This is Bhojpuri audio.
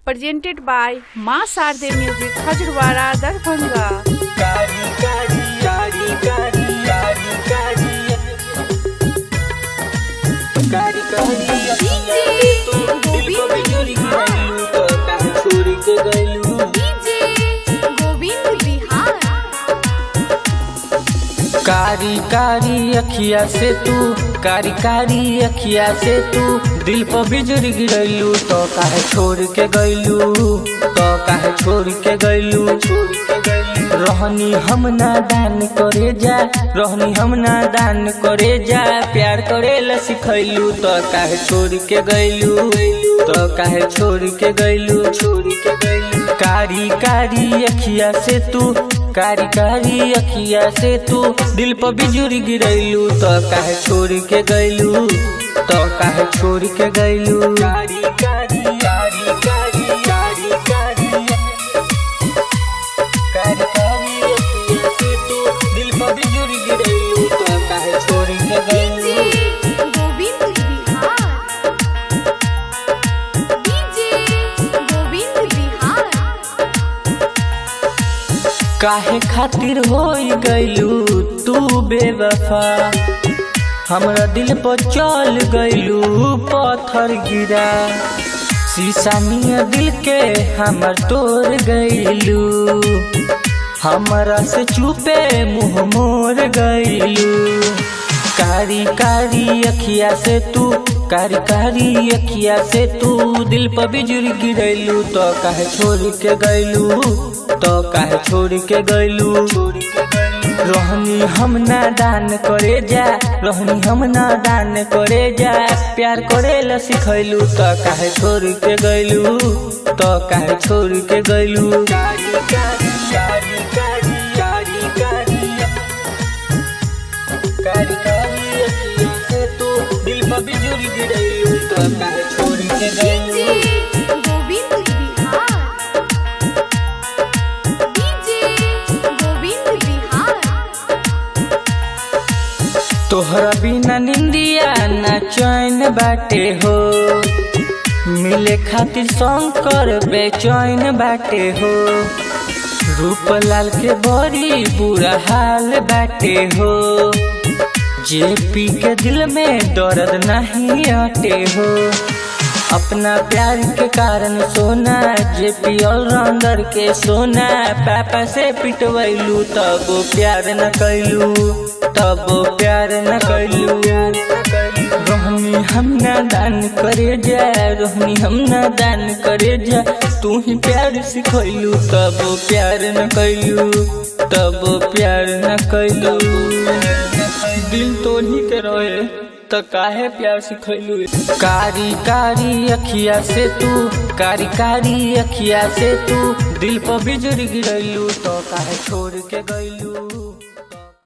presented by माँ शारदे म्यूजिक खजरवाड़ा दरभंगा। कारी कारी कारी कारी कारी कारी कारी कारी कारी अखिया से तू कारी कारी अखिया से तू दिल पर बिजुरी गिरैलू तो काहे छोड़ के गैलू तो काहे छोड़ के गैलू रहनी हम नादान करे जा रहनी हम नादान करे जा प्यार करे ला सिखैलू तो काहे छोड़ के गैलू तो काहे छोड़ के गैलू कारी कारी अखिया से तू कारी कारी अखिया से तू दिल पर बिजुरी गिरैलू तो काहे छोड़ के गैलू तो काहे छोड़ के गैलू कारी कारी कारी कारी कारी कारी कारी कारी अखिया से तू दिल पर बिजुरी गिरैलू तो काहे छोड़ के गैलू। काहे खातिर होई गइलू तू बेवफा हमरा दिल पर चल गइलू पत्थर गिरा शीशा नियर दिल के हमर तोड़ गइलू हमरा से चुपे मुँह मोड़ गइलू कारी कारी अखिया से तू कारी कारी अखिया से तू दिल पर बिजुरी गिरैलू तो काहे छोड़ के गइलू तो काहे छोड़ के गइलू रहनी हम नादान करे जा रहनी हम नादान करे जा प्यार करे ला सिखैलू तो काहे छोड़ के गइलू तो काहे छोड़ के गइलू कारी कारी कारी कारी कारी कारी कारी अखिया से तू दिल पर बिजुरी गिरैलू तो काहे छोड़ के गइलू। तोहरा बिना निंदिया ना चैन बाटे हो मिले खातिर शंकर बेचैन बाटे हो रूपलाल के बड़ी बुरा हाल बाटे हो जेपी के दिल में दर्द नहीं हटे हो अपना प्यार के कारण सोना जेपी ऑलराउंडर के सोना पापा से पिटवैलू तब प्यार न कैलू तब प्यार न कैलू रोहनी हम नादान करे जा रोहनी हम नादान करे जा तू ही प्यार सिखैलू तब प्यार न कैलू तब प्यार न कैलू दिल तो ही के रहे तो काहे प्यार सिखैलू कारी कारी अखिया से तू कारी कारी अखिया से तू दिल पर बिजुरी गिरैलू तो काहे छोड़ के गइलू।